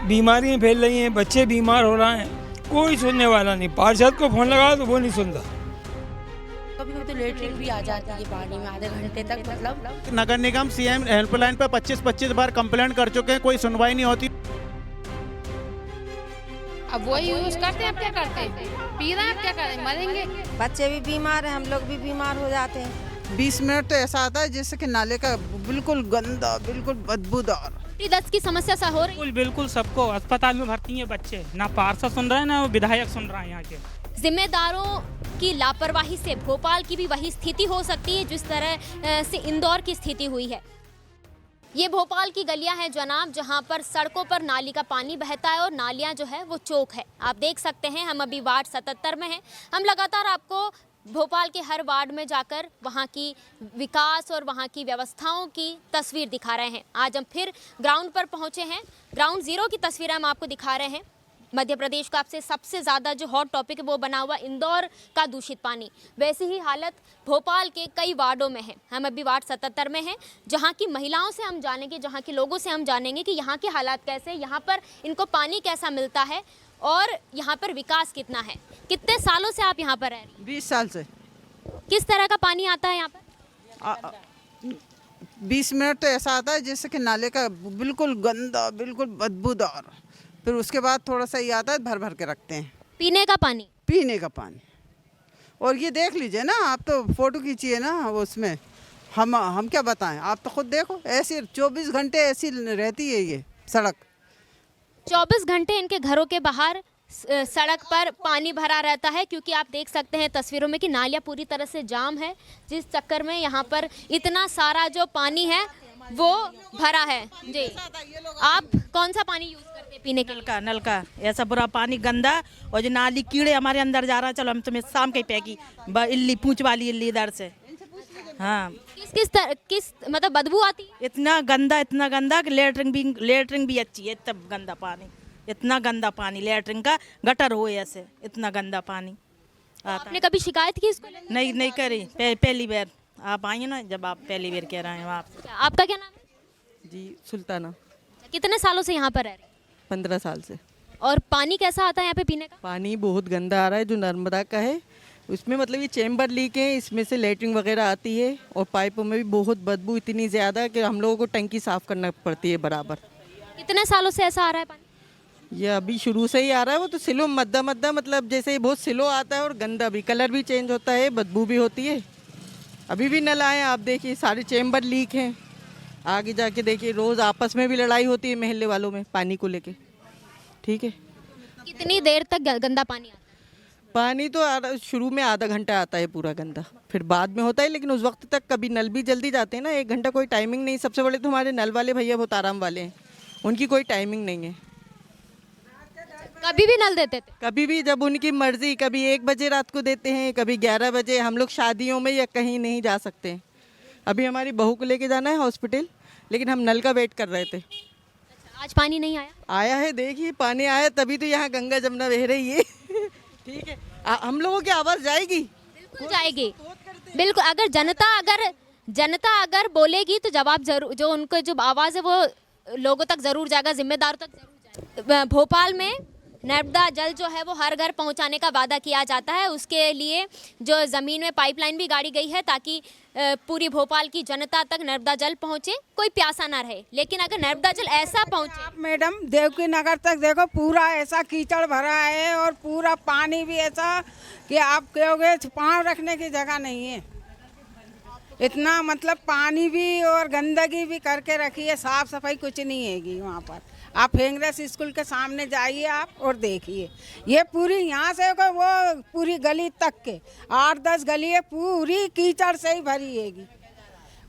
बीमारियां फैल रही हैं, बच्चे बीमार हो रहे हैं, कोई सुनने वाला नहीं। पार्षद को फोन लगा तो वो नहीं सुनता। कभी कभी तो लेटरिन भी आ जाती है पानी में आधे घंटे तक। मतलब नगर निगम सीएम हेल्पलाइन पर 25-25 बार कंप्लेंट कर चुके हैं, कोई सुनवाई नहीं होती। अब वही यूज करते हैं, अब क्या करते हैं, पी रहे हैं, अब क्या करें, मरेंगे। बच्चे भी बीमार हैं, हम लोग भी बीमार हो जाते हैं। 20 मिनट तो ऐसा आता है जैसे कि नाले का बिल्कुल गंदा, बिल्कुल बदबूदार। दस्त की समस्या सा हो रही है। बिल्कुल सबको अस्पताल में भर्ती है बच्चे, ना पार्षद सुन रहे हैं ना विधायक सुन रहे हैं यहाँ के। जिम्मेदारों की लापरवाही से भोपाल की भी वही स्थिति हो सकती है जिस तरह से इंदौर की स्थिति हुई है। ये भोपाल की गलियां हैं जनाब, जहां पर सड़कों पर नाली का पानी बहता है और नालियां जो है वो चौक है। आप देख सकते हैं, हम अभी वार्ड 77 में हैं। हम लगातार आपको भोपाल के हर वार्ड में जाकर वहाँ की विकास और वहाँ की व्यवस्थाओं की तस्वीर दिखा रहे हैं। आज हम फिर ग्राउंड पर पहुँचे हैं। ग्राउंड जीरो की तस्वीर हम आपको दिखा रहे हैं। मध्य प्रदेश का आपसे सबसे ज़्यादा जो हॉट टॉपिक है वो बना हुआ इंदौर का दूषित पानी। वैसी ही हालत भोपाल के कई वार्डों में है। हम अभी वार्ड 77 में हैं, जहाँ की महिलाओं से हम जानेंगे, जहाँ के लोगों से हम जानेंगे कि यहाँ के हालात कैसे, यहाँ पर इनको पानी कैसा मिलता है और यहाँ पर विकास कितना है। कितने सालों से आप यहाँ पर रह रही हैं? 20 साल से। किस तरह का पानी आता है यहाँ पर? 20 मिनट तो ऐसा आता है जैसे कि नाले का बिल्कुल गंदा, बिल्कुल बदबूदार। फिर उसके बाद थोड़ा सा ये आता है, भर भर के रखते हैं। पीने का पानी? पीने का पानी। और ये देख लीजिए ना, आप तो फोटो खींचिए ना उसमें, हम क्या बताएं, आप तो खुद देखो। ऐसी 24 घंटे ऐसी रहती है ये सड़क। 24 घंटे इनके घरों के बाहर सड़क पर पानी भरा रहता है, क्योंकि आप देख सकते हैं तस्वीरों में कि नालियाँ पूरी तरह से जाम है, जिस चक्कर में यहाँ पर इतना सारा जो पानी है वो भरा है। जी, आप कौन सा पानी यूज करते हैं पीने के लिए? नल का ऐसा बुरा पानी, गंदा, और जो नाली कीड़े हमारे अंदर जा रहा है। चलो हम तुम्हें शाम के पैकी इल्ली पूंछ वाली इल्ली इधर से। हाँ, किस मतलब बदबू आती है? इतना गंदा कि लेटरिन भी अच्छी है। तब गंदा पानी, इतना गंदा पानी, लेटरिन का गटर हो ऐसे, इतना गंदा पानी आता। आपने कभी शिकायत की इसको? नहीं करी। पहली बार आप आई ना, जब आप पहली बार कह रहे हैं। आपका क्या नाम है? जी, सुल्ताना। कितने सालों से यहाँ पर रह रहे हैं? 15 साल से। और पानी कैसा आता है यहाँ पे पीने का? पानी बहुत गंदा आ रहा है, जो नर्मदा का है उसमें, मतलब ये चैम्बर लीक है, इसमें से लेटरिन वगैरह आती है और पाइपों में भी बहुत बदबू इतनी ज़्यादा कि हम लोगों को टंकी साफ़ करना पड़ती है बराबर। कितने सालों से ऐसा आ रहा है पानी? ये अभी शुरू से ही आ रहा है। वो तो सिलो मद्दा मतलब जैसे बहुत सिलो आता है और गंदा भी, कलर भी चेंज होता है, बदबू भी होती है। अभी भी नल आए, आप देखिए सारे चैम्बर लीक हैं। आगे जाके देखिए, रोज़ आपस में भी लड़ाई होती है मोहल्ले वालों में पानी को लेके। ठीक है। कितनी देर तक गंदा पानी आता है? पानी तो शुरू में आधा घंटा आता है पूरा गंदा, फिर बाद में होता है, लेकिन उस वक्त तक कभी नल भी जल्दी जाते हैं ना, 1 घंटा कोई टाइमिंग नहीं। सबसे बड़े तो हमारे नल वाले भैया बहुत आराम वाले हैं, उनकी कोई टाइमिंग नहीं है। कभी भी नल देते थे? कभी भी, जब उनकी मर्जी। कभी 1 बजे रात को देते हैं, कभी 11 बजे। हम लोग शादियों में या कहीं नहीं जा सकते हैं। अभी हमारी बहू को लेके जाना है हॉस्पिटल, लेकिन हम नल का वेट कर रहे थे। अच्छा, आज पानी नहीं आया? आया है, देखिए पानी आया, तभी तो यहाँ गंगा जमुना बह रही है। ठीक है, हम लोगों की आवाज़ जाएगी? बिल्कुल जाएगी, बिल्कुल। अगर जनता अगर बोलेगी तो जवाब जरूर, जो उनको जो आवाज़ है वो लोगों तक ज़रूर जाएगा, जिम्मेदारों तक ज़रूर जाएगा। भोपाल में नर्मदा जल जो है वो हर घर पहुंचाने का वादा किया जाता है। उसके लिए जो ज़मीन में पाइपलाइन भी गाड़ी गई है, ताकि पूरी भोपाल की जनता तक नर्मदा जल पहुंचे, कोई प्यासा ना रहे। लेकिन अगर नर्मदा जल ऐसा पहुंचे, आप मैडम देवकी नगर तक देखो, पूरा ऐसा कीचड़ भरा है और पूरा पानी भी ऐसा कि आप कहोगे पाँव रखने की जगह नहीं है। इतना मतलब पानी भी और गंदगी भी करके रखी है, साफ सफाई कुछ नहीं हैगी वहाँ पर। आप हेंगरेस स्कूल के सामने जाइए आप और देखिए, ये पूरी यहाँ से वो पूरी गली तक के 8-10 गली है, पूरी कीचड़ से ही भरी हैगी।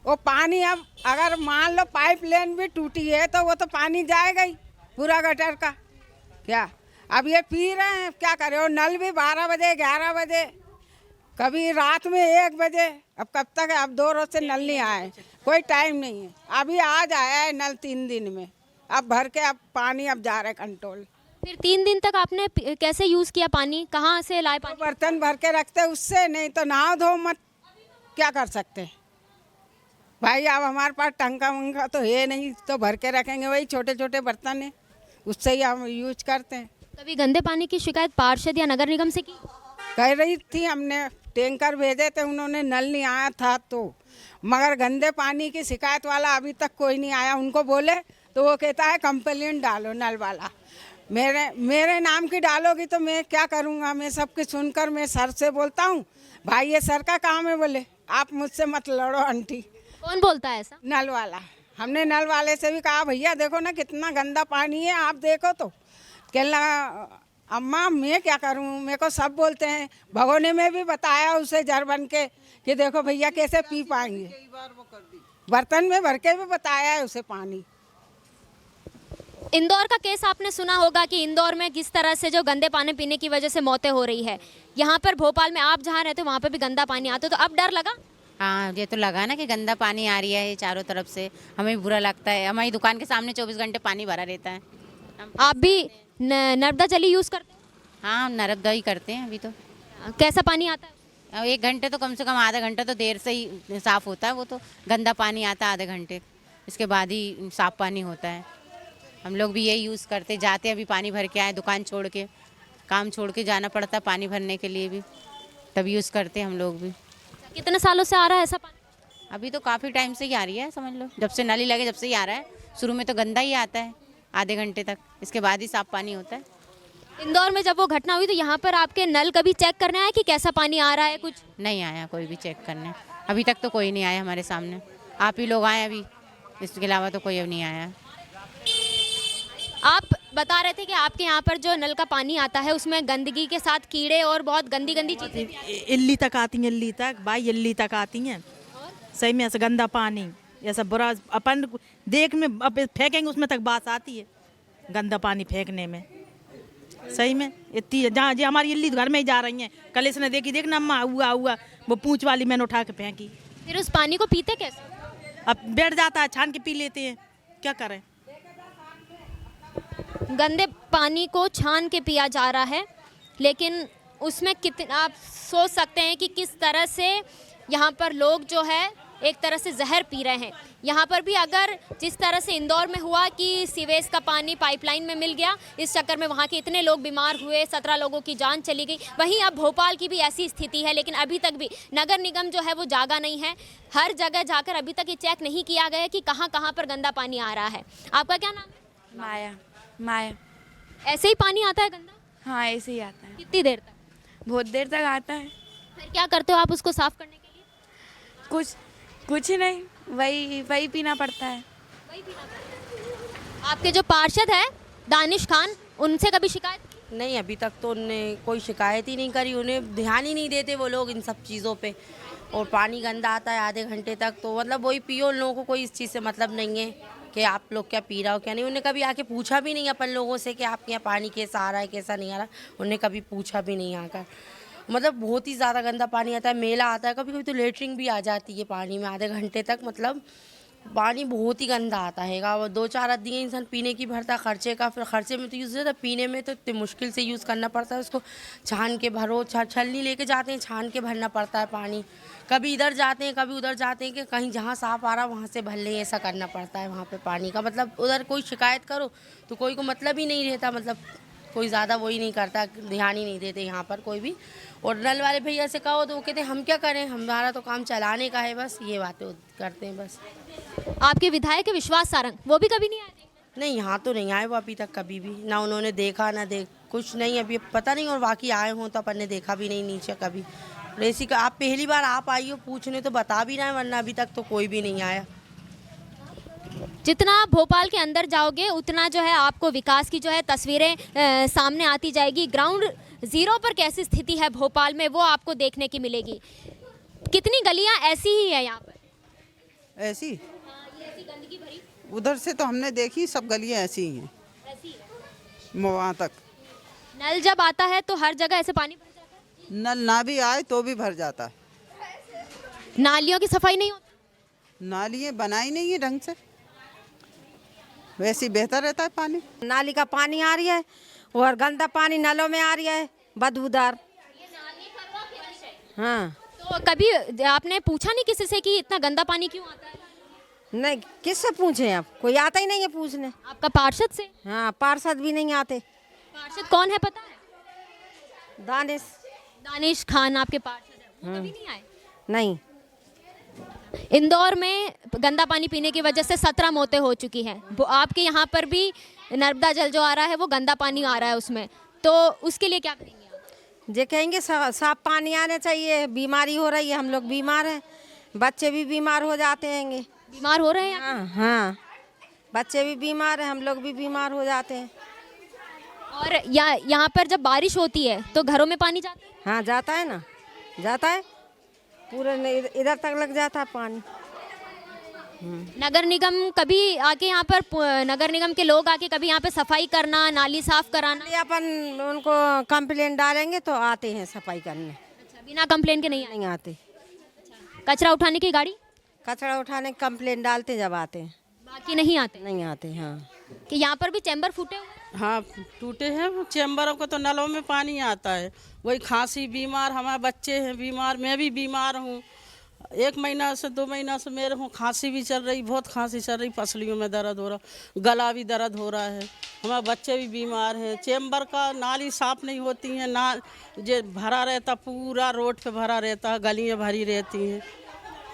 वो पानी अब अगर मान लो पाइप लाइन भी टूटी है तो वो तो पानी जाएगा ही पूरा गटर का। क्या अब ये पी रहे हैं, क्या करें? और नल भी 12 बजे 11 बजे, कभी रात में 1 बजे। अब कब तक है? अब 2 रोज से नल नहीं आए, कोई टाइम नहीं है। अभी आज आया है नल 3 दिन में, अब भर के अब पानी अब जा रहा है कंट्रोल। फिर 3 दिन तक आपने कैसे यूज़ किया पानी? कहाँ से लाए पानी? बर्तन भर के रखते उससे, नहीं तो नहाओ धो मत, क्या कर सकते हैं भाई? अब हमारे पास टंका वंका तो है नहीं, तो भर के रखेंगे, वही छोटे छोटे बर्तन है उससे ही हम यूज करते हैं। कभी गंदे पानी की शिकायत पार्षद या नगर निगम से की? कह रही थी, हमने टैंकर भेजे थे, उन्होंने नल नहीं आया था तो, मगर गंदे पानी की शिकायत वाला अभी तक कोई नहीं आया। उनको बोले तो वो कहता है कंप्लेंट डालो नल वाला। मेरे नाम की डालोगी तो मैं क्या करूँगा? मैं सबकी सुनकर मैं सर से बोलता हूँ, भाई ये सर का काम है, बोले आप मुझसे मत लड़ो आंटी। कौन बोलता है ऐसा? नल वाला। हमने नल वाले से भी कहा, भैया देखो ना कितना गंदा पानी है, आप देखो तो। कहने लगा, अम्मा मैं क्या करूं, मेरे को सब बोलते हैं। भगोने में भी बताया उसे जर बन के कि देखो भैया कैसे पी पाएंगे, बर्तन में भर के भी बताया है उसे पानी। इंदौर का केस आपने सुना होगा कि इंदौर में किस तरह से जो गंदे पानी पीने की वजह से मौतें हो रही है। यहाँ पर भोपाल में आप जहाँ रहते हो वहाँ पर भी गंदा पानी आता है, तो अब डर लगा? हाँ, ये तो लगा ना कि गंदा पानी आ रही है चारों तरफ से, हमें भी बुरा लगता है। हमारी दुकान के सामने 24 घंटे पानी भरा रहता है। आप भी नर्मदा जल यूज़ करते हैं? हाँ, नर्मदा ही करते हैं अभी तो। कैसा पानी आता है? 1 घंटे तो कम से कम, आधा घंटा तो देर से ही साफ़ होता है। वो तो गंदा पानी आता है आधे घंटे, इसके बाद ही साफ़ पानी होता है। हम लोग भी यही यूज़ करते, जाते हैं अभी पानी भर के आए, दुकान छोड़ के, काम छोड़ के जाना पड़ता है पानी भरने के लिए भी, तब यूज़ करते हैं हम लोग भी। कितने सालों से आ रहा है ऐसा पानी? अभी तो काफ़ी टाइम से ही आ रही है, समझ लो जब से नली लगे जब से ही आ रहा है। शुरू में तो गंदा ही आता है आधे घंटे तक, इसके बाद ही साफ़ पानी होता है। इंदौर में जब वो घटना हुई तो यहाँ पर आपके नल कभी चेक करने आए कि कैसा पानी आ रहा है? कुछ नहीं आया कोई भी चेक करने, अभी तक तो कोई नहीं आया हमारे सामने। आप ही लोग आए अभी, इसके अलावा तो कोई अब नहीं आया। आप बता रहे थे कि आपके यहाँ पर जो नल का पानी आता है उसमें गंदगी के साथ कीड़े और बहुत गंदी गंदी चीज़ें इल्ली तक आती हैं, इल्ली तक, भाई इल्ली तक आती हैं। सही में ऐसा गंदा पानी, ऐसा बुरा, अपन देख में अब फेंकेंगे उसमें तक बात आती है गंदा पानी फेंकने में। सही में इतनी, जहाँ जी हमारी इल्ली घर में ही जा रही हैं, कल इसने देखी, देखना अम्मा हुआ वो पूंछ वाली मैंने उठा के फेंकी। फिर उस पानी को पीते कैसे? अब बैठ जाता है, छान के पी लेते हैं, क्या करें। गंदे पानी को छान के पिया जा रहा है, लेकिन उसमें कितना आप सोच सकते हैं कि किस तरह से यहाँ पर लोग जो है एक तरह से जहर पी रहे हैं। यहाँ पर भी अगर जिस तरह से इंदौर में हुआ कि सीवेज का पानी पाइपलाइन में मिल गया, इस चक्कर में वहाँ के इतने लोग बीमार हुए, 17 लोगों की जान चली गई, वहीं अब भोपाल की भी ऐसी स्थिति है। लेकिन अभी तक भी नगर निगम जो है वो जागा नहीं है। हर जगह जाकर अभी तक ये चेक नहीं किया गया कि कहाँ कहाँ पर गंदा पानी आ रहा है। आपका क्या नाम है? माया। माया। ऐसे ही पानी आता है गंदा? हाँ, ऐसे ही आता है। कितनी देर तक? बहुत देर तक आता है। फिर क्या करते हो आप उसको साफ करने के लिए? कुछ नहीं, वही पीना पड़ता है। आपके जो पार्षद है दानिश खान, उनसे कभी शिकायत? नहीं, अभी तक तो उनने कोई शिकायत ही नहीं करी। उन्हें ध्यान ही नहीं देते वो लोग इन सब चीज़ों पे। और पानी गंदा आता है आधे घंटे तक, तो मतलब वही पियो, उन लोगों को कोई इस चीज़ से मतलब नहीं है कि आप लोग क्या पी रहा हो क्या नहीं। उन्हें कभी आके पूछा भी नहीं अपन लोगों से कि आपके यहाँ पानी कैसा आ रहा है कैसा नहीं आ रहा। उन्हें कभी पूछा भी नहीं आकर। मतलब बहुत ही ज़्यादा गंदा पानी आता है, मेला आता है, कभी कभी तो लेटरिन भी आ जाती है पानी में आधे घंटे तक। मतलब पानी बहुत ही गंदा आता है। वो 2-4 आदमी इंसान पीने की भरता, खर्चे का, फिर खर्चे में तो यूज़ होता है, पीने में तो इतनी मुश्किल से यूज़ करना पड़ता है। उसको छान के भरो, छलनी लेके जाते हैं, छान के भरना पड़ता है पानी। कभी इधर जाते हैं कभी उधर जाते हैं कि कहीं जहाँ साफ आ रहा वहाँ से भर लें, ऐसा करना पड़ता है वहाँ पे पानी का। मतलब उधर कोई शिकायत करो तो कोई को मतलब ही नहीं रहता, मतलब कोई ज़्यादा वही नहीं करता, ध्यान ही नहीं देते यहाँ पर कोई भी। और नल वाले भैया से कहो तो वो कहते हैं हम क्या करें, हमारा तो काम चलाने का है, बस ये बातें करते हैं बस। आपके विधायक के विश्वास सारंग, वो भी कभी नहीं आए? नहीं, यहाँ तो नहीं आए वो अभी तक कभी भी, ना उन्होंने देखा ना कुछ नहीं अभी पता नहीं। और बाकी आए हों तो अपन ने देखा भी नहीं नीचे कभी। रेसी का आप पहली बार आप आई हो पूछने तो बता भी रहे हैं, वरना अभी तक तो कोई भी नहीं आया। जितना भोपाल के अंदर जाओगे उतना जो है आपको विकास की जो है तस्वीरें सामने आती जाएगी। ग्राउंड जीरो पर कैसी स्थिति है भोपाल में वो आपको देखने की मिलेगी। कितनी गलियां ऐसी ही है यहाँ पर? ऐसी गंदगी भरी। उधर से तो हमने देखी, सब गलियां ऐसी ही हैं, वहाँ तक। नल जब आता है तो हर जगह ऐसे पानी भर जाता है? नल ना भी आए तो भी भर जाता है। नालियों की सफाई नहीं होती? नालियाँ बनाई नहीं है ढंग से, वैसे ही बेहतर रहता है पानी। नाली का पानी आ रही है और गंदा पानी नलों में आ रही है, बदबूदार। हाँ। तो कभी आपने पूछा नहीं किसी से कि इतना गंदा पानी क्यों आता है? नहीं, किससे पूछे आप? कोई आता ही नहीं है पूछने। आपका पार्षद से? हाँ, पार्षद भी नहीं आते। पार्षद कौन है पता है? दानिश। दानिश खान आपके पार्षद है, वो कभी नहीं आए? नहीं। इंदौर में गंदा पानी पीने की वजह से 17 मौतें हो चुकी हैं। वो आपके यहाँ पर भी नर्मदा जल जो आ रहा है वो गंदा पानी आ रहा है उसमें, तो उसके लिए क्या करेंगे आप? जे कहेंगे साफ पानी आने चाहिए। बीमारी हो रही है, हम लोग बीमार हैं, बच्चे भी बीमार हो जाते हैं। बीमार हो रहे हैं? हाँ हाँ, बच्चे भी बीमार हैं, हम लोग भी बीमार हो जाते हैं। और यहाँ पर जब बारिश होती है तो घरों में पानी जाता है? हाँ जाता है ना, जाता है, पूरे इधर तक लग जाता है पानी। नगर निगम कभी आके यहाँ पर, नगर निगम के लोग आके कभी यहाँ पे सफाई करना, नाली साफ कराना? ये अपन उनको कंप्लेंट डालेंगे तो आते हैं सफाई करने। अच्छा, बिना कंप्लेंट के नहीं आते। कचरा उठाने की गाड़ी? कचरा उठाने की कंप्लेंट डालते जब आते हैं, बाकी नहीं आते? नहीं आते। हाँ, कि यहाँ पर भी चैम्बर फूटे हुए? हाँ टूटे हैं चैम्बरों को, तो नलों में पानी आता है, वही खांसी, बीमार, हमारे बच्चे हैं बीमार, मैं भी बीमार हूँ। 1 महीना से 2 महीना से मेरे को खांसी भी चल रही, बहुत खांसी चल रही, पसलियों में दर्द हो रहा, गला भी दर्द हो रहा है, हमारे बच्चे भी बीमार हैं। चैम्बर का नाली साफ नहीं होती हैं, ना जो भरा रहता, पूरा रोड पे भरा रहता है, गलियाँ भरी रहती हैं,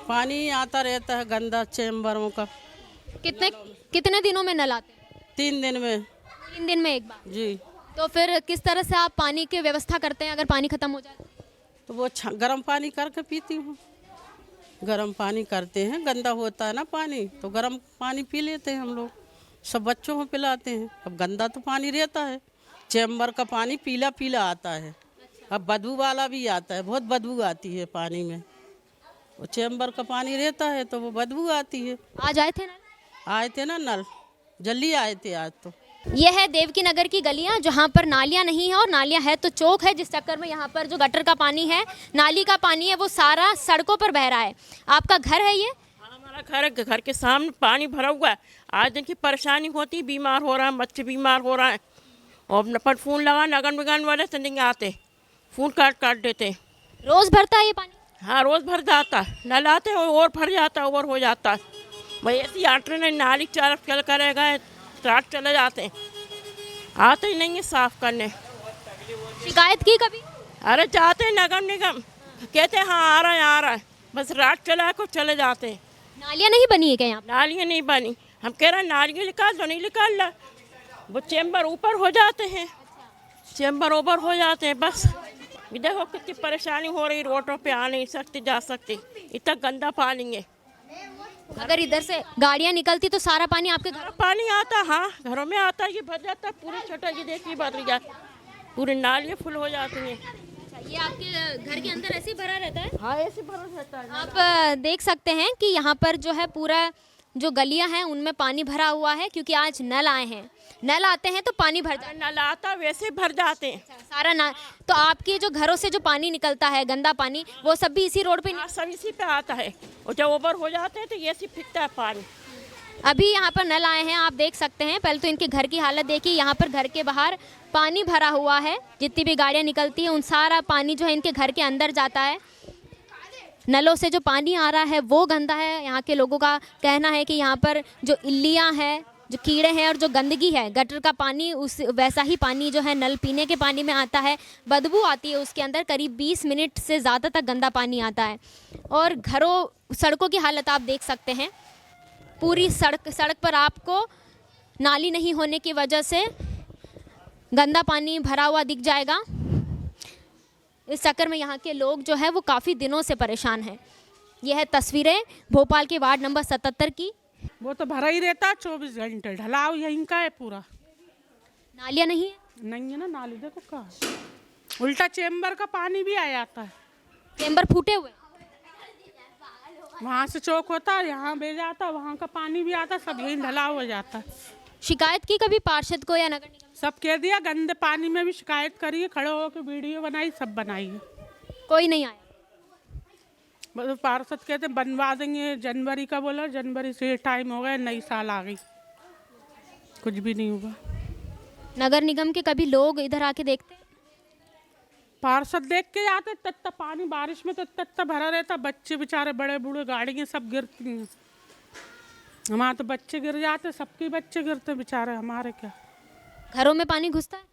पानी आता रहता है गंदा चैम्बरों का। कितने दिनों में नल आते हैं? 3 दिन में। 3 दिन में एक बार? जी। तो फिर किस तरह से आप पानी की व्यवस्था करते हैं अगर पानी खत्म हो जाए? तो वो गर्म पानी करके पीती हूँ, गर्म पानी करते हैं, गंदा होता है ना पानी, तो गर्म पानी पी लेते हैं हम लोग, सब बच्चों को पिलाते हैं। अब गंदा तो पानी रहता है, चैम्बर का पानी पीला पीला आता है, अब बदबू वाला भी आता है, बहुत बदबू आती है पानी में, वो चैम्बर का पानी रहता है तो वो बदबू आती है। आज आए थे नल? आए थे ना नल, जल्दी आए थे आज तो। यह है देवकी नगर की गलियां जहां पर नालियां नहीं है, और नालियां है तो चौक है, जिस चक्कर में यहाँ पर जो गटर का पानी है, नाली का पानी है, वो सारा सड़कों पर बह रहा है। आपका घर है ये? हमारा घर है, घर के सामने पानी भरा हुआ है, आज दिन की परेशानी होती, बीमार हो रहा है, बच्चे बीमार हो रहा है, और पर फ़ोन लगा नगर निगम वाले से नहीं आते, फ़ोन काट देते। रोज़ भरता है ये पानी? हाँ रोज़ भर जाता है, नल आते हैं और भर जाता है, ओवर हो जाता है, भाई ऐसी आटे ने नाली चार चल करेगा, रात चले जाते हैं, आते ही नहीं है साफ करने। शिकायत की कभी? अरे जाते हैं नगर निगम, कहते हैं हाँ आ रहा है, बस रात चला को चले जाते हैं। नालियाँ नहीं बनी है क्या यहाँ? नालियाँ नहीं बनी, हम कह रहे हैं नालियाँ निकाल दो, नहीं निकाल रहा, वो चैम्बर ऊपर हो जाते हैं, चैम्बर ऊपर हो जाते हैं, बस देखो कितनी परेशानी हो रही, रोडों पे आ नहीं सकते, जा सकते, इतना गंदा पानी है। अगर इधर से गाड़ियाँ निकलती तो सारा पानी आपके घर? पानी आता, हाँ घरों में आता है, ये भर जाता है पूरे, छोटा ये देखिए भर जाता, पूरे नालियाँ फुल हो जाती हैं। ये आपके घर के अंदर ऐसे ही भरा रहता है? हाँ ऐसे भरा रहता है। आप देख सकते हैं कि यहाँ पर जो है पूरा जो गलियाँ हैं उनमें पानी भरा हुआ है, क्योंकि आज नल आए हैं, नल आते हैं तो पानी भर जाता है। नल आता वैसे भर जाते हैं सारा ना, तो आपके जो घरों से जो पानी निकलता है गंदा पानी, वो सब भी इसी रोड पे? हाँ सब इसी पे आता है, और जब ओवर हो जाते हैं तो ये ऐसे फिरता है पानी। अभी यहाँ पर नल आए हैं, आप देख सकते हैं। पहले तो इनके घर की हालत देखिए, यहाँ पर घर के बाहर पानी भरा हुआ है, जितनी भी गाड़ियाँ निकलती हैं उन सारा पानी जो है इनके घर के अंदर जाता है। नलों से जो पानी आ रहा है वो गंदा है। यहाँ के लोगों का कहना है कि यहाँ पर जो इल्लियाँ हैं, जो कीड़े हैं और जो गंदगी है, गटर का पानी उस वैसा ही पानी जो है नल पीने के पानी में आता है, बदबू आती है उसके अंदर, करीब 20 मिनट से ज़्यादा तक गंदा पानी आता है। और सड़कों की हालत आप देख सकते हैं, पूरी सड़क पर आपको नाली नहीं होने की वजह से गंदा पानी भरा हुआ दिख जाएगा। इस चक्कर में यहाँ के लोग जो है वो काफ़ी दिनों से परेशान हैं। यह है तस्वीरें भोपाल के वार्ड नंबर 77 की। वो तो भरा ही रहता है 24 घंटे, ढलाव यहीं का है पूरा। नालियाँ नहीं है? नहीं है ना नाली, देखो कहाँ, उल्टा चैम्बर का पानी भी आ जाता है। चैम्बर फूटे हुए? वहाँ से चौक होता है, यहाँ बह जाता, वहाँ का पानी भी आता, सब यहीं ढलाव हो जाता है। शिकायत की कभी पार्षद को या नगर निगम? सब कह दिया, गंदे पानी में भी शिकायत करिए, खड़े होकर वीडियो बनाई, सब बनाई है, कोई नहीं आया। बस पार्षद कहते बनवा देंगे, जनवरी का बोला, जनवरी से टाइम हो गया, नई साल आ गई, कुछ भी नहीं हुआ। नगर निगम के कभी लोग इधर आके देखते? पार्षद देख के जाते, तत्ता पानी बारिश में तो तत्ता भरा रहता, बच्चे बेचारे बड़े बूढ़े गाड़ियाँ सब गिरती हैं, हमारे तो बच्चे गिर जाते, सबके बच्चे गिरते बेचारे, हमारे क्या। घरों में पानी घुसता है,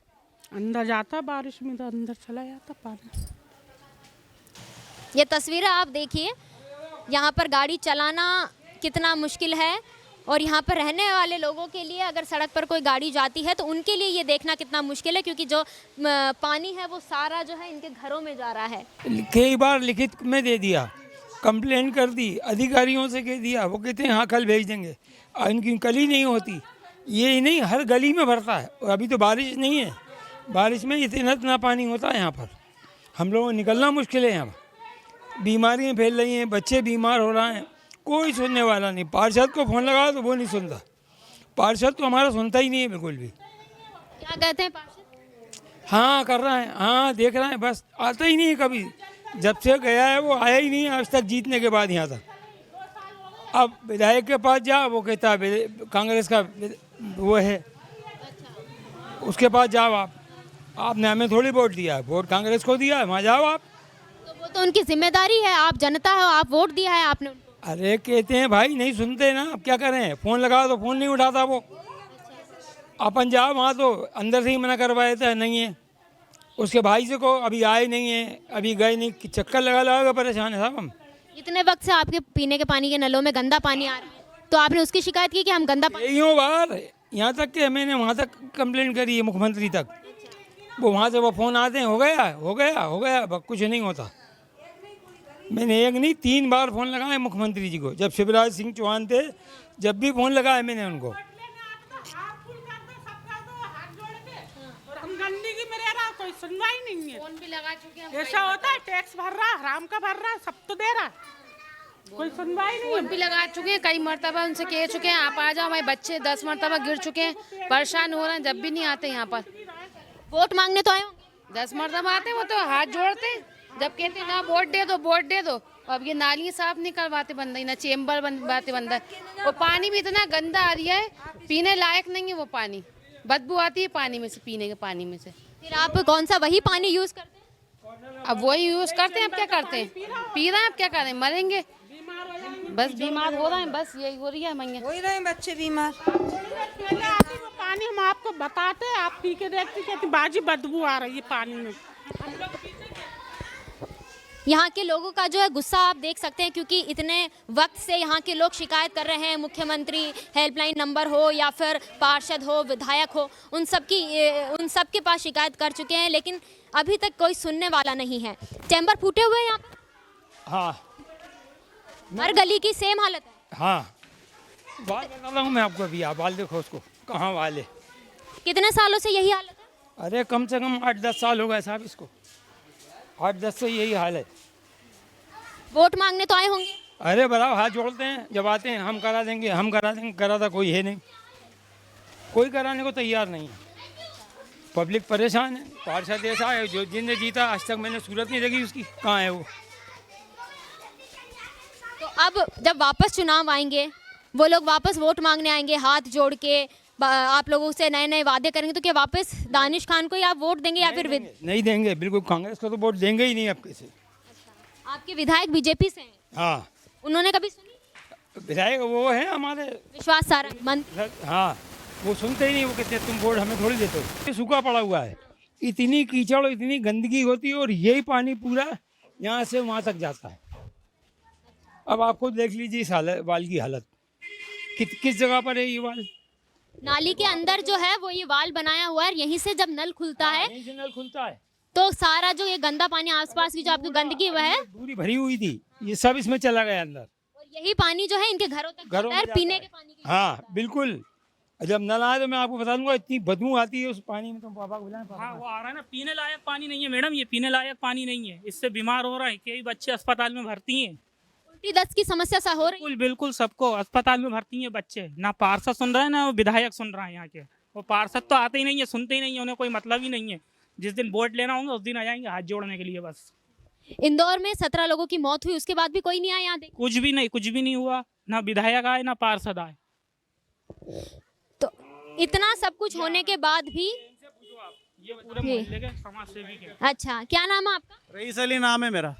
अंदर जाता है बारिश में, तो अंदर चला जाता पानी। ये तस्वीरें आप देखिए, यहाँ पर गाड़ी चलाना कितना मुश्किल है और यहाँ पर रहने वाले लोगों के लिए अगर सड़क पर कोई गाड़ी जाती है तो उनके लिए ये देखना कितना मुश्किल है, क्योंकि जो पानी है वो सारा जो है इनके घरों में जा रहा है। कई बार लिखित में दे दिया, कंप्लेन कर दी, अधिकारियों से कह दिया, वो कहते हैं हाँ कल भेज देंगे, और इनकी कल ही नहीं होती। ये नहीं, हर गली में भरता है। और अभी तो बारिश नहीं है, बारिश में इतना पानी होता है यहाँ पर, हम लोगों को निकलना मुश्किल है। यहाँ पर बीमारियाँ फैल रही हैं, बच्चे बीमार हो रहे हैं, कोई सुनने वाला नहीं। पार्षद को फ़ोन लगाओ तो वो नहीं सुनता, पार्षद तो हमारा सुनता ही नहीं है बिल्कुल भी। क्या कहते हैं पार्षद? हाँ कर रहे हैं, हाँ देख रहे हैं, बस आता ही नहीं है कभी। जब से गया है वो आया ही नहीं आज तक, जीतने के बाद यहाँ तक। अब विधायक के पास जा, वो कहता है कांग्रेस का वो है, उसके पास जाओ आपने हमें थोड़ी वोट दिया है, वोट कांग्रेस को दिया है, वहाँ जाओ आप। तो वो तो उनकी जिम्मेदारी है, आप जनता हो, आप वोट दिया है आपने उनको। अरे कहते हैं भाई, नहीं सुनते ना, अब क्या करें, फ़ोन लगाओ तो फ़ोन नहीं उठाता वो। अपन जाओ वहाँ तो अंदर से ही मना करवा देता है, नहीं है। उसके भाई से को अभी आए नहीं है, अभी गए नहीं, चक्कर लगा लगा परेशान है साहब हम। इतने वक्त से आपके पीने के पानी के नलों में गंदा पानी आ रहा है, तो आपने उसकी शिकायत की कि हम गंदा पानी? यही बार, यहाँ तक कि मैंने वहाँ तक कंप्लेंट करी है मुख्यमंत्री तक। वो वहाँ से वो फ़ोन आते हैं, हो गया हो गया हो गया, कुछ नहीं होता। मैंने एक नहीं 3 बार फ़ोन लगाया मुख्यमंत्री जी को, जब शिवराज सिंह चौहान थे, जब भी फ़ोन लगाया मैंने उनको। हम गंदगी में रह रहा, कोई सुनवाई नहीं है। फोन भी लगा चुके हैं, ऐसा होता है, टैक्स भर रहा, हराम का भर रहा, सब तो दे रहा, कोई सुनवाई नहीं। फोन भी लगा चुके हैं, कई मरतबा उनसे कह चुके हैं आप आ जाओ, हमारे बच्चे 10 मरतबा गिर चुके हैं, परेशान हो रहे हैं, जब भी नहीं आते यहाँ पर। वोट मांगने तो आए होंगे? 10 मरतबा आते हैं, वो तो हाथ जोड़ते हैं, जब कहते हैं ना वोट दे दो वोट दे दो। अब ये नाली साफ नहीं करवाते बंदा, ना चेम्बर बनवाते बंदा। वो पानी भी इतना गंदा आ रहा है, पीने लायक नहीं है वो पानी, बदबू आती है पानी में से, पीने के पानी में से। फिर आप कौन सा वही पानी यूज़ करते हैं? अब वही यूज़ करते हैं, अब क्या करते हैं, पी रहे हैं, अब क्या करें, मरेंगे, बस बीमार हो रहे हैं, बस यही हो रही है, मैंने हो ही रहे हैं बच्चे बीमार। पानी हम आपको बताते हैं, आप पी के देखते, कहते बाजी बदबू आ रही है पानी में। यहाँ के लोगों का जो है गुस्सा आप देख सकते हैं, क्योंकि इतने वक्त से यहाँ के लोग शिकायत कर रहे हैं, मुख्यमंत्री हेल्पलाइन नंबर हो या फिर पार्षद हो, विधायक हो, उन सब के पास शिकायत कर चुके हैं, लेकिन अभी तक कोई सुनने वाला नहीं है। चैम्बर फूटे हुए हैं यहाँ पर। हाँ, हर गली की सेम हालत है। हाँ, बाल बता रहा हूँ मैं आपको अभी, आप बाल देखो उसको, कहाँ वाले। कितने सालों से यही हालत है? अरे कम से कम 8-10 साल हो गए साहब इसको, 8-10 से यही हाल है। वोट मांगने तो आए होंगे? अरे बराबर हाथ जोड़ते हैं, जब आते हैं हम करा देंगे, हम करा देंगे, कराता कोई है नहीं, कोई कराने को तैयार नहीं है। पब्लिक परेशान है, पार्षद ऐसा है जो जिसने जीता आज तक मैंने सूरत नहीं देखी उसकी, कहाँ है वो। तो अब जब वापस चुनाव आएंगे, वो लोग वापस वोट मांगने आएंगे हाथ जोड़ के, आप लोगों से नए नए वादे करेंगे, तो क्या वापस दानिश खान को ही आप वोट देंगे या फिर नहीं देंगे, बिल्कुल कांग्रेस को तो वोट देंगे ही नहीं अब किसी। आपके विधायक बीजेपी से हैं? हाँ। उन्होंने कभी सुनी? विधायक वो है हमारे विश्वास सारंग मंत्री। हाँ, वो सुनते ही नहीं, वो कहते हैं तुम वोट हमें थोड़ी देते हो। ये सूखा पड़ा हुआ है, इतनी कीचड़ इतनी गंदगी होती है, और यही पानी पूरा यहाँ से वहाँ तक जाता है। अब आप खुद देख लीजिए इस वाल की हालत, किस जगह पर है ये वाल। नाली के अंदर जो है वो ये वाल बनाया हुआ है, यहीं से जब नल खुलता है, यहीं से नल खुलता है, तो सारा जो ये गंदा पानी आसपास की जो आपकी गंदगी वह है पूरी भरी हुई थी, ये सब इसमें चला गया अंदर, और यही पानी जो है इनके घरों तक जाता है, पीने के पानी के। हाँ बिल्कुल, जब नल आए तो मैं आपको बता दूंगा इतनी बदबू आती है उस पानी में, तो पापा को बुलाएं। हाँ वो आ रहा है ना, पीने लायक पानी नहीं है मैडम, ये पीने लायक पानी नहीं है, इससे बीमार हो रहे हैं, कई बच्चे अस्पताल में भर्ती हैं, उल्टी दस्त की समस्या सा हो रही है। बिल्कुल सबको अस्पताल में भर्ती हैं बच्चे, ना पार्षद सुन रहे हैं ना विधायक सुन रहे हैं यहाँ के। वो पार्षद तो आते ही नहीं है, सुनते ही नहीं है, उन्हें कोई मतलब ही नहीं है, जिस दिन वोट लेना होंगे उस दिन आ जाएंगे हाथ जोड़ने के लिए बस। इंदौर में 17 लोगों की मौत हुई, उसके बाद भी कोई नहीं आया यहाँ देखने? कुछ भी नहीं हुआ, ना विधायक आए ना पार्षद आए। तो इतना सब कुछ होने के बाद भी ये पूरे मोहल्ले के समाज सेवी के। अच्छा, क्या नाम है आपका? रईस अली नाम है मेरा।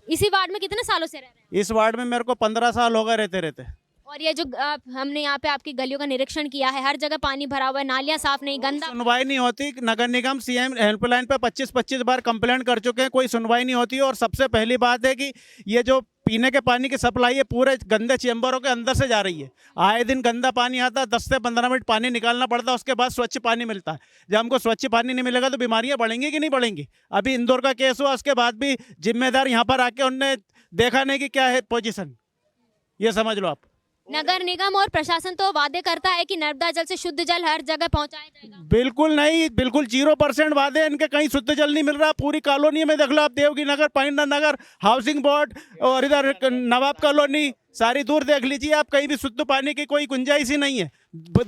इसी वार्ड में कितने सालों से रह रहे हैं? इस वार्ड में मेरे को 15 साल हो गए रहते रहते। और ये जो हमने यहाँ पे आपकी गलियों का निरीक्षण किया है, हर जगह पानी भरा हुआ है, नालियाँ साफ नहीं, गंदा। सुनवाई नहीं होती। नगर निगम सीएम हेल्पलाइन पे 25-25 बार कंप्लेंट कर चुके हैं, कोई सुनवाई नहीं होती। और सबसे पहली बात है कि ये जो पीने के पानी की सप्लाई है पूरे गंदे चेंबरों के अंदर से जा रही है। आए दिन गंदा पानी आता है, 10 से 15 मिनट पानी निकालना पड़ता है, उसके बाद स्वच्छ पानी मिलता है। जब हमको स्वच्छ पानी नहीं मिलेगा तो बीमारियां बढ़ेंगी कि नहीं बढ़ेंगी? अभी इंदौर का केस हुआ, उसके बाद भी जिम्मेदार यहाँ पर आके उनने देखा नहीं कि क्या है पोजीशन, ये समझ लो आप। नगर निगम और प्रशासन तो वादे करता है कि नर्मदा जल से शुद्ध जल हर जगह पहुंचाया जाएगा। बिल्कुल नहीं, बिल्कुल 0% वादे। इनके कहीं शुद्ध जल नहीं मिल रहा। पूरी कॉलोनी में देख लो आप, देवगी नगर, पाइंडा नगर, हाउसिंग बोर्ड और इधर नवाब कॉलोनी, सारी दूर देख लीजिए आप, कहीं भी शुद्ध पानी की कोई गुंजाइश ही नहीं है।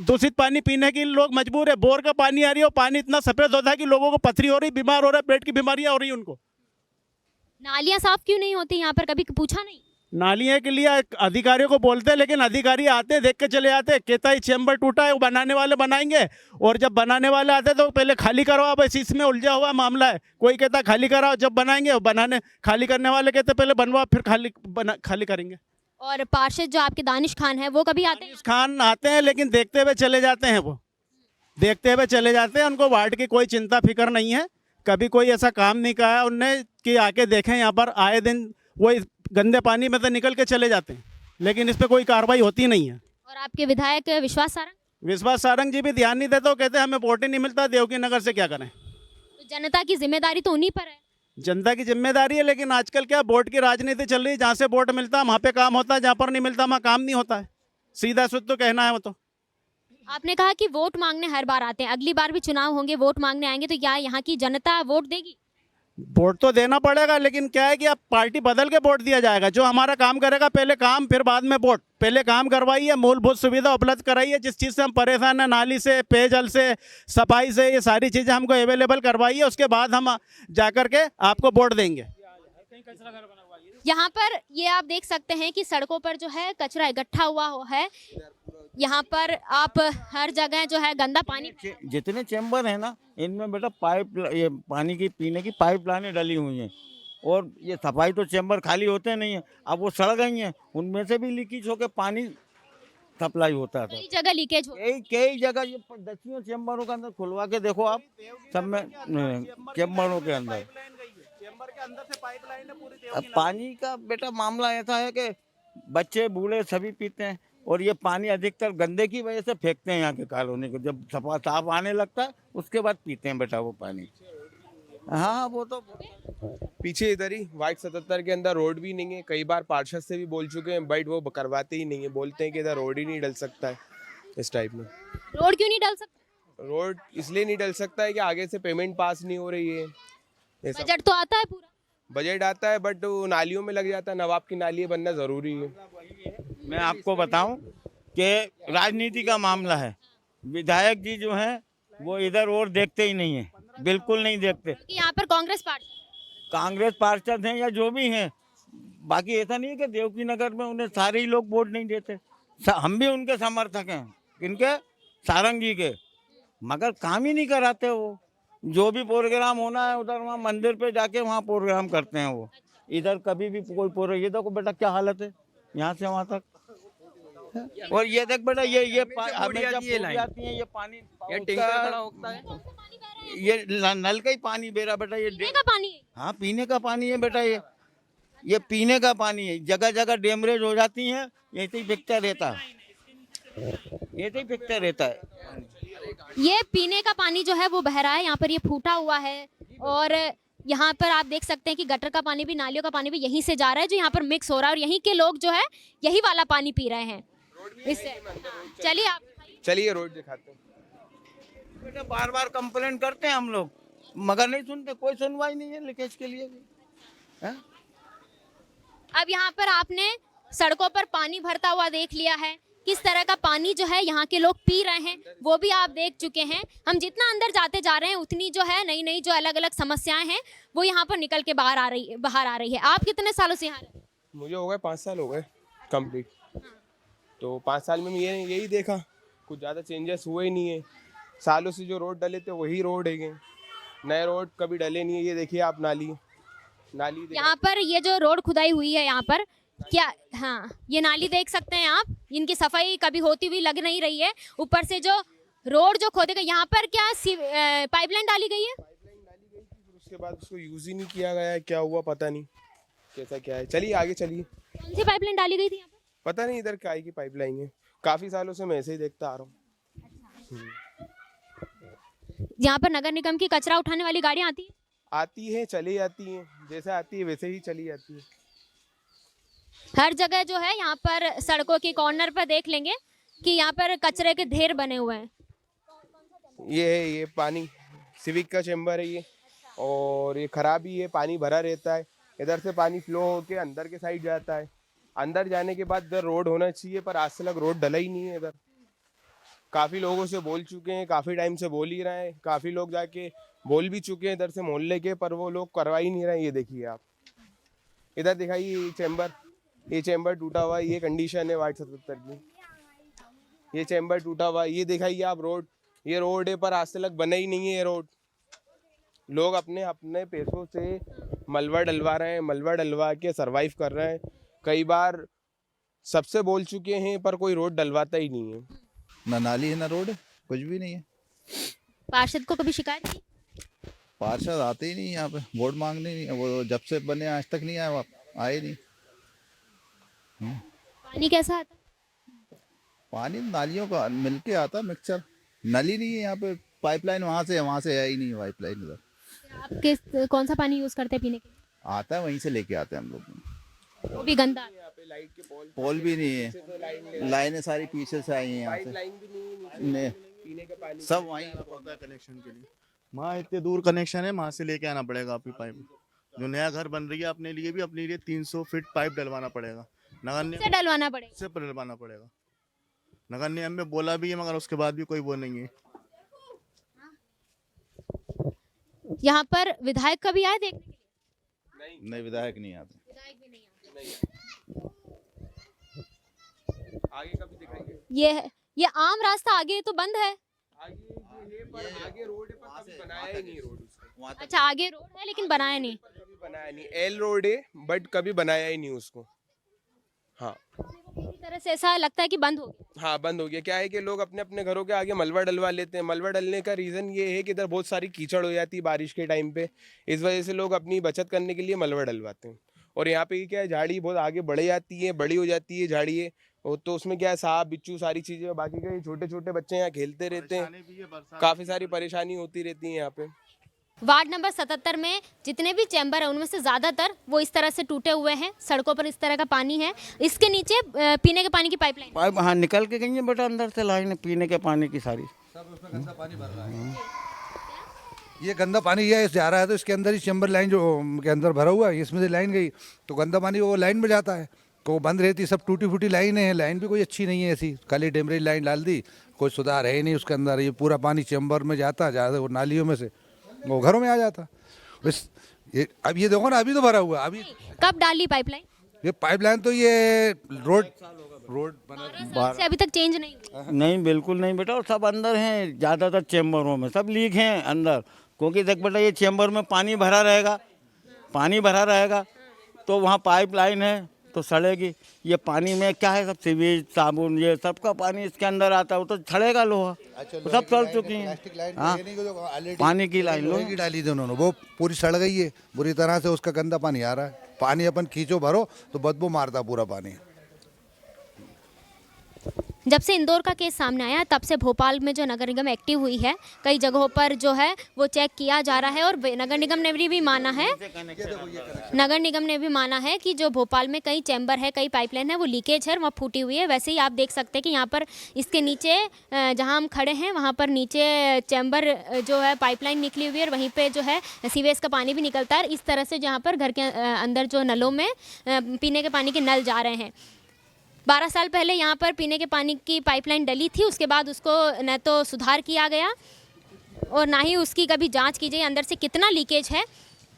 दूषित पानी पीने के लिए लोग मजबूर है। बोर का पानी आ रही है, वो पानी इतना सफेद होता है कि लोगों को पथरी हो रही, बीमार हो रहे, पेट की बीमारियां हो रही है उनको। नालियाँ साफ क्यों नहीं होती यहाँ पर, कभी पूछा नहीं? नालियों के लिए अधिकारियों को बोलते हैं, लेकिन अधिकारी आते देख के चले जाते हैं। कहता है चैम्बर टूटा है, वो बनाने वाले बनाएंगे, और जब बनाने वाले आते तो पहले खाली करवाओ। बस इसमें उलझा हुआ मामला है। कोई कहता है खाली कराओ, जब बनाएंगे बनाने खाली करने वाले कहते पहले बनवाओ फिर खाली करेंगे। और पार्षद जो आपके दानिश खान है वो कभी आते हैं? दानिश खान आते हैं, लेकिन देखते हुए चले जाते हैं। वो देखते हुए चले जाते हैं, उनको वार्ड की कोई चिंता फिक्र नहीं है। कभी कोई ऐसा काम नहीं कहा है उनने कि आके देखें। यहाँ पर आए दिन वो गंदे पानी में तो निकल के चले जाते हैं, लेकिन इस पर कोई कार्रवाई होती नहीं है। और आपके विधायक विश्वास सारंग जी भी ध्यान नहीं देते। वो कहते हैं हमें वोट ही नहीं मिलता, देवकी नगर से क्या करें। तो जनता की जिम्मेदारी तो उन्हीं पर है। जनता की जिम्मेदारी है, लेकिन आजकल क्या वोट की राजनीति चल रही है। जहाँ से वोट मिलता है वहाँ पे काम होता है, जहाँ पर नहीं मिलता वहाँ काम नहीं होता है। सीधा सुध तो कहना है वो तो। आपने कहा कि वोट मांगने हर बार आते हैं, अगली बार भी चुनाव होंगे, वोट मांगने आएंगे, तो क्या यहाँ की जनता वोट देगी? वोट तो देना पड़ेगा, लेकिन क्या है कि अब पार्टी बदल के वोट दिया जाएगा। जो हमारा काम करेगा पहले काम, फिर बाद में वोट। पहले काम करवाइए, मूलभूत सुविधा उपलब्ध कराइए। जिस चीज़ से हम परेशान हैं, नाली से, पेयजल से, सफाई से, ये सारी चीज़ें हमको अवेलेबल करवाइए। उसके बाद हम जाकर के आपको वोट देंगे। यहाँ पर ये आप देख सकते हैं कि सड़कों पर जो है कचरा इकट्ठा हुआ है। यहाँ पर आप हर जगह जो है गंदा पानी, जितने चैम्बर है ना, इनमें बेटा ये पानी की पीने की पाइप लाइनें डली हुई हैं। और ये सफाई तो चैम्बर खाली होते नहीं है, अब वो सड़ गई हैं, उनमें से भी लीकेज होकर पानी सप्लाई होता था। कई जगह लीकेज हो, कई जगह ये दसियों चैम्बरों के अंदर खुलवा के देखो आप, सब में चैम्बरों के अंदर अब पानी का बेटा मामला ऐसा है कि बच्चे बूढ़े सभी पीते हैं। और ये पानी अधिकतर गंदे की वजह से फेंकते हैं यहाँ के कॉलोनी को। जब साफ आने लगता है उसके बाद पीते हैं बेटा वो पानी। हाँ वो तो पीछे इधर ही वार्ड 77 के अंदर रोड भी नहीं है। कई बार पार्षद से भी बोल चुके हैं, बट वो करवाते ही नहीं है। बोलते हैं कि इधर रोड ही नहीं डल सकता है। इस टाइप में रोड क्यों नहीं डल सकता? रोड इसलिए नहीं डल सकता है कि आगे से पेमेंट पास नहीं हो रही है। बजट तो आता है पूरा, बजट आता है, बट नालियों में लग जाता है। नवाब की नाली बनना जरूरी है। मैं आपको बताऊं कि राजनीति का मामला है। विधायक जी जो हैं वो इधर और देखते ही नहीं है, बिल्कुल नहीं देखते। यहाँ पर कांग्रेस पार्षद हैं या जो भी हैं। बाकी ऐसा नहीं है कि देवकी नगर में उन्हें सारे ही लोग वोट नहीं देते। हम भी उनके समर्थक हैं, इनके सारंग जी के, मगर काम ही नहीं कराते वो। जो भी प्रोग्राम होना है उधर वहाँ मंदिर पे जाके वहाँ प्रोग्राम करते हैं वो। इधर कभी भी कोई प्रोग्राम, ये देखो बेटा क्या हालत है यहाँ से वहाँ तक। और ये देख बेटा ये जाती है, ये पानी ये नल का ही पानी बेरा बेटा, ये पीने का पानी है। हाँ पीने का पानी है बेटा, ये पीने का पानी है। जगह जगह डैमेज हो जाती हैं, ऐसे ही बिकता रहता है, ऐसे ही बिकता रहता है। ये पीने का पानी जो है वो बह रहा है, यहाँ पर ये फूटा हुआ है। और यहाँ पर आप देख सकते हैं कि गटर का पानी भी, नालियों का पानी भी यहीं से जा रहा है, जो यहाँ पर मिक्स हो रहा है। और यहीं के लोग जो है यही वाला पानी पी रहे हैं इससे। चलिए आप चलिए रोड दिखाते हैं। बेटा बार बार कंप्लेन करते हैं हम लोग, मगर नहीं सुनते, कोई सुनवाई नहीं है लीकेज के लिए भी। अब यहाँ पर आपने सड़कों पर पानी भरता हुआ देख लिया है, किस तरह का पानी जो है यहाँ के लोग पी रहे हैं वो भी आप देख चुके हैं। हम जितना अंदर जाते जा रहे हैं उतनी जो है नई नई जो अलग अलग समस्याएं हैं वो यहाँ पर निकल के बाहर आ रही है। आप कितने सालों से यहाँ? मुझे हो गए 5 साल हो गए कंप्लीट। तो 5 साल में यही देखा, कुछ ज़्यादा चेंजेस हुए ही नहीं है। सालों से जो रोड डले थे वही रोड है, नए रोड कभी डले नहीं है। ये देखिए आप नाली यहाँ पर ये जो रोड खुदाई हुई है यहाँ पर, क्या हाँ, ये नाली देख सकते हैं आप, इनकी सफाई कभी होती हुई लग नहीं रही है। ऊपर से जो रोड जो खोदे गए, यहाँ पर क्या पाइपलाइन डाली गई है? उसके बाद उसको यूज ही नहीं किया गया है, क्या हुआ पता नहीं, कैसा क्या है। चलिए आगे चलिए। कौन सी पाइपलाइन डाली गई थी यहाँ पर? पता नहीं इधर क्या की पाइपलाइन है, काफी सालों से मैं ऐसे ही देखता आ रहा हूँ। यहाँ पर नगर निगम की कचरा उठाने वाली गाड़ियाँ आती है चली जाती है, जैसे आती है वैसे ही चली जाती है। हर जगह जो है यहाँ पर सड़कों के कॉर्नर पर देख लेंगे कि यहाँ पर कचरे के ढेर बने हुए हैं। ये पानी सिविक का चैम्बर है ये, और ये खराब ही है, पानी भरा रहता है। इधर से पानी फ्लो होके अंदर के साइड जाता है, अंदर जाने के बाद इधर रोड होना चाहिए, पर आज तक रोड डला ही नहीं है। इधर काफ़ी लोगों से बोल चुके हैं, काफ़ी टाइम से बोल ही रहे हैं, काफ़ी लोग जाके बोल भी चुके हैं इधर से मोहल्ले के, पर वो लोग करवा ही नहीं रहे हैं। ये देखिए आप, इधर दिखाइए ये चैम्बर टूटा हुआ है, ये कंडीशन है वार्ड 77 की। ये चैम्बर टूटा हुआ है, ये दिखाइए आप रोड, ये रोड है पर आज तक बना ही नहीं है ये रोड। लोग अपने अपने पैसों से मलबा डलवा रहे हैं, मलबा डलवा के सरवाइव कर रहे हैं। कई बार सबसे बोल चुके हैं पर कोई रोड डलवाता ही नहीं है। ना नाली है ना रोड है, कुछ भी नहीं है। पार्षद को कभी शिकायत की? पार्षद आते ही नहीं यहाँ पे, वोट मांगने नहीं, वो जब से बने आज तक नहीं आए, आए नहीं। पानी कैसा आता? पानी नालियों का मिलके आता, मिक्सचर। नली नहीं है यहाँ पे, पाइपलाइन वहाँ से है ही नहीं पाइपलाइन। इधर आप कौन सा पानी यूज करते हैं पीने के लिए? आता है, वहीं से लेके आते हैं हम लोग। वो भी गंदा। पोल भी नहीं है, लाइनें सारी पीछे से आई हैं यहाँ से, सब वहीं होता है कनेक्शन के लिए। वहाँ इतने दूर कनेक्शन है, वहाँ से लेके आना पड़ेगा आपकी पाइप। जो नया घर बन रही है अपने लिए 300 फीट पाइप डलवाना पड़ेगा। नगर निगम से डलवाना पड़ेगा। नगर निगम में बोला भी है, मगर उसके बाद भी कोई वो नहीं है। यहाँ पर विधायक कभी आए देखने के लिए? नहीं, विधायक नहीं आते। आगे कभी दिखाएंगे। ये आम रास्ता आगे तो बंद है। आगे रोड है पर कभी बनाया ही नहीं रोड। अच्छा, आगे रोड है लेकिन बनाया नहीं। कभी बनाया नहीं, एल रोड है बट कभी बनाया ही नहीं उसको। हाँ, किसी तरह से ऐसा लगता है कि बंद हो गया। हाँ, बंद हो गया। क्या है कि लोग अपने अपने घरों के आगे मलबा डलवा लेते हैं। मलबा डलने का रीज़न ये है कि इधर बहुत सारी कीचड़ हो जाती है बारिश के टाइम पे, इस वजह से लोग अपनी बचत करने के लिए मलबा डलवाते हैं। और यहाँ पे क्या है, झाड़ी बहुत आगे बढ़ जाती है, बड़ी हो जाती है झाड़ी है, और तो उसमें क्या है, सांप बिच्छू सारी चीज़ें, बाकी के छोटे छोटे बच्चे यहाँ खेलते रहते हैं, काफ़ी सारी परेशानी होती रहती है यहाँ पे। वार्ड नंबर 77 में जितने भी चैम्बर हैं उनमें से ज़्यादातर वो इस तरह से टूटे हुए हैं। सड़कों पर इस तरह का पानी है। इसके नीचे पीने के पानी की पाइपलाइन पाइप हाँ निकल के गई है बेटा, अंदर से लाइन पीने के पानी की सारी। सब उसमें गंदा पानी भर रहा है। ये गंदा पानी ये जा रहा है तो इसके अंदर ही चैम्बर लाइन जो के अंदर भरा हुआ है, इसमें से लाइन गई तो गंदा पानी वो लाइन में जाता है, तो वो बंद रहती। सब टूटी फूटी लाइनें हैं, लाइन भी कोई अच्छी नहीं है, ऐसी खाली टेम्परेरी लाइन डाल दी, कोई सुधार है ही नहीं उसके अंदर। ये पूरा पानी चैम्बर में जाता वो नालियों में से वो घरों में आ जाता। बस ये अब ये देखो ना, अभी तो भरा हुआ। अभी कब डाली पाइपलाइन? ये पाइपलाइन तो ये रोड बना से अभी तक चेंज नहीं हुआ। नहीं, बिल्कुल नहीं बेटा, और सब अंदर हैं, ज़्यादातर चैम्बरों में सब लीक हैं अंदर। क्योंकि देख बेटा, ये चैम्बर में पानी भरा रहेगा तो वहाँ पाइपलाइन है तो सड़ेगी। ये पानी में क्या है, सब सीवेज साबुन ये सब का पानी इसके अंदर आता है, वो तो सड़ेगा लोहा। तो सब सड़ चुकी हैं। हाँ, पानी की लाइन लोहे की डाली थी उन्होंने, वो पूरी सड़ गई है बुरी तरह से, उसका गंदा पानी आ रहा है। पानी अपन खींचो भरो तो बदबू मारता पूरा पानी। जब से इंदौर का केस सामने आया तब से भोपाल में जो नगर निगम एक्टिव हुई है, कई जगहों पर जो है वो चेक किया जा रहा है। और नगर निगम ने भी माना है कि जो भोपाल में कई चैम्बर है, कई पाइपलाइन है, वो लीकेज है, वहाँ फूटी हुई है। वैसे ही आप देख सकते हैं कि यहाँ पर इसके नीचे जहाँ हम खड़े हैं वहाँ पर नीचे चैम्बर जो है पाइपलाइन निकली हुई है, और वहीं पर जो है सीवेज का पानी भी निकलता है। इस तरह से जहाँ पर घर के अंदर जो नलों में पीने के पानी के नल जा रहे हैं। 12 साल पहले यहाँ पर पीने के पानी की पाइपलाइन डली थी, उसके बाद उसको न तो सुधार किया गया और ना ही उसकी कभी जांच की गई अंदर से कितना लीकेज है।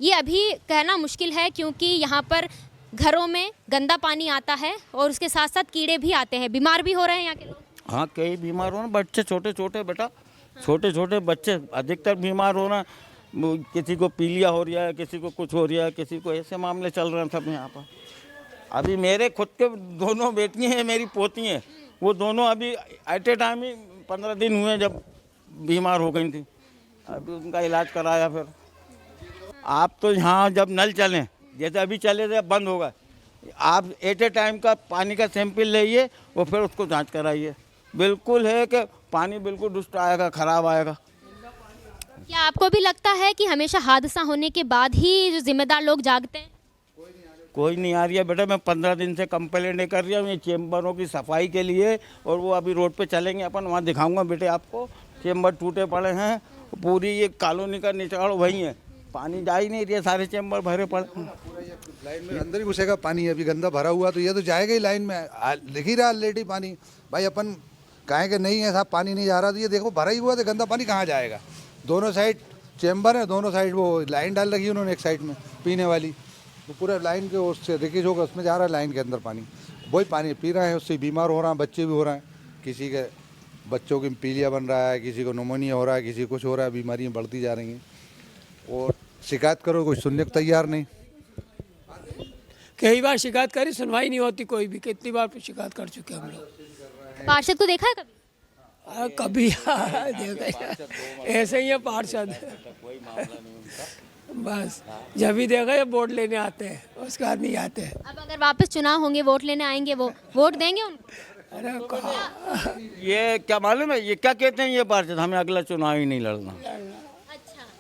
ये अभी कहना मुश्किल है क्योंकि यहाँ पर घरों में गंदा पानी आता है और उसके साथ साथ कीड़े भी आते हैं, बीमार भी हो रहे हैं यहाँ के लोग। हाँ, कई बीमार हो रहे, बच्चे छोटे छोटे बेटा, छोटे छोटे बच्चे अधिकतर बीमार हो रहे हैं। किसी को पीलिया हो रहा है, किसी को कुछ हो रहा है, किसी को ऐसे मामले चल रहे हैं सब यहाँ पर। अभी मेरे खुद के दोनों बेटियाँ हैं, मेरी पोती हैं, वो दोनों अभी एट ए टाइम ही 15 दिन हुए जब बीमार हो गई थी। अभी उनका इलाज कराया। फिर आप तो यहाँ जब नल चलें, जैसे अभी चले थे, अब बंद होगा, आप एट ए टाइम का पानी का सैंपल लेइए और फिर उसको जांच कराइए। बिल्कुल है कि पानी बिल्कुल दुष्ट आएगा, ख़राब आएगा। क्या आपको भी लगता है कि हमेशा हादसा होने के बाद ही जो जिम्मेदार लोग जागते हैं? कोई नहीं आ रही है बेटा, मैं 15 दिन से कंप्लेंट कर रही हूँ ये चेम्बरों की सफाई के लिए, और वो अभी रोड पे चलेंगे अपन, वहाँ दिखाऊंगा बेटे आपको। चेम्बर टूटे पड़े हैं, पूरी ये कॉलोनी का निचड़ वही है, पानी जा ही नहीं रही है, सारे चेम्बर भरे पड़े हैं। लाइन में अंदर ही घुसेगा पानी, अभी गंदा भरा हुआ तो ये तो जाएगा ही लाइन में, लिख ही रहा ऑलरेडी पानी। भाई अपन कहें कि नहीं है साहब पानी नहीं जा रहा, तो ये देखो भरा ही हुआ तो गंदा पानी कहाँ जाएगा। दोनों साइड चेम्बर है, दोनों साइड वो लाइन डाल रखी है उन्होंने, एक साइड में पीने वाली, तो पूरा लाइन के उससे लीकेज होगा, उसमें जा रहा है लाइन के अंदर पानी, वही पानी पी रहे हैं, उससे बीमार हो रहा है, बच्चे भी हो रहे हैं, किसी के बच्चों की पीलिया बन रहा है, किसी को निमोनिया हो रहा है, किसी कुछ हो रहा है, बीमारियाँ बढ़ती जा रही हैं, और शिकायत करो कोई सुनने को तैयार नहीं। कई बार शिकायत करी, सुनवाई नहीं होती कोई भी, कितनी बार शिकायत कर चुके हम लोग। पार्षद को देखा है कभी? कभी देखा, ऐसे ही है पार्षद, बस जब भी देखा ये वोट लेने आते हैं, उसके बाद नहीं आते हैं। अब अगर वापस चुनाव होंगे, वोट लेने आएंगे, वो वोट देंगे उनको? अरे कहाँ, ये क्या मालूम है, ये क्या कहते हैं ये पार्षद, हमें अगला चुनाव ही नहीं लड़ना।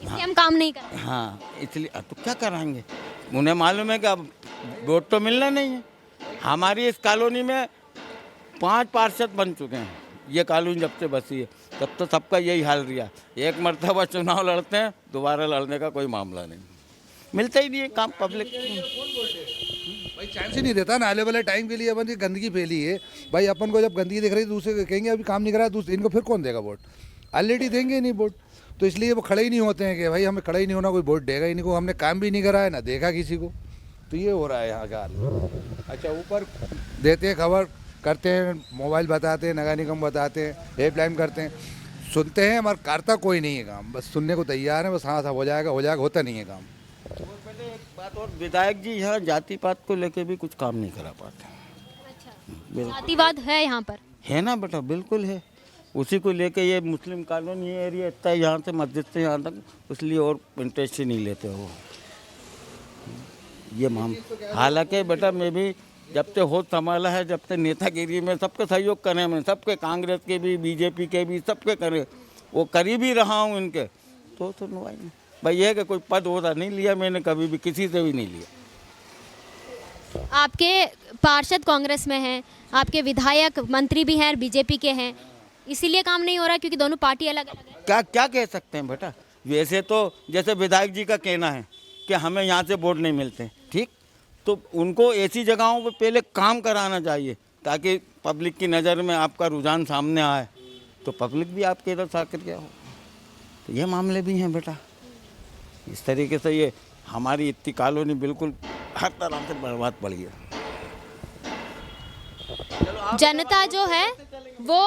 इसलिए हम काम नहीं करें। हाँ, इसलिए तो क्या कराएंगे, उन्हें मालूम है कि अब वोट तो मिलना नहीं है। हमारी इस कॉलोनी में 5 पार्षद बन चुके हैं, ये कॉलोनी जब से बसी है तब तो सबका यही हाल रहा, एक मरतबा चुनाव लड़ते हैं, दोबारा लड़ने का कोई मामला नहीं, मिलता ही नहीं है काम पब्लिक। भाई चांस ही नहीं देता ना, आने वाले टाइम के लिए अपन की गंदगी फैली है भाई, अपन को जब गंदगी दिख रही है दूसरे कहेंगे अभी काम नहीं करा, दूसरे इनको फिर कौन देगा वोट, ऑलरेडी देंगे ही नहीं वोट, तो इसलिए वो खड़े ही नहीं होते हैं कि भाई हमें खड़ा ही नहीं होना, कोई वोट देगा ही नहीं, को हमने काम भी नहीं करा है ना देखा किसी को, तो ये हो रहा है यहाँ का हाल। अच्छा ऊपर देते हैं खबर, करते हैं, मोबाइल बताते हैं, नगर निगम बताते हैं, हेल्पलाइन करते हैं, सुनते हैं, मगर करता कोई नहीं है काम, बस सुनने को तैयार है, बस हाँ हो जाएगा, होता नहीं है काम। एक बात और, विधायक जी यहाँ जाति पात को लेके भी कुछ काम नहीं करा पाते। जातिवाद है यहाँ पर? है ना बेटा, बिल्कुल है, उसी को लेके ये मुस्लिम कॉलोनी एरिया इतना है, यहाँ से मस्जिद से यहाँ तक, इसलिए और इंटरेस्ट ही नहीं लेते वो ये हालांकि बेटा मैं भी जब से होश संभाला है, जब से नेतागिरी में सबके सहयोग करे, मैं सबके, कांग्रेस के भी, बीजेपी के भी, सबके करे, वो करी भी रहा हूँ इनके, तो सुनवाई नहीं। भाई ये कि कोई पद होता नहीं लिया मैंने, कभी भी किसी से भी नहीं लिया। आपके पार्षद कांग्रेस में हैं, आपके विधायक मंत्री भी हैं, बीजेपी के हैं, इसीलिए काम नहीं हो रहा क्योंकि दोनों पार्टी अलग अलग है? क्या कह सकते हैं बेटा, वैसे तो जैसे विधायक जी का कहना है कि हमें यहाँ से वोट नहीं मिलते, ठीक, तो उनको ऐसी जगहों पे पहले काम कराना चाहिए ताकि पब्लिक की नज़र में आपका रुझान सामने आए, तो पब्लिक भी आपके इधर सक्रिय हो। तो ये मामले भी हैं बेटा, इस तरीके से ये हमारी इतनी कॉलोनी बिल्कुल हर तरह से बर्बाद पड़ गई। जनता जो है वो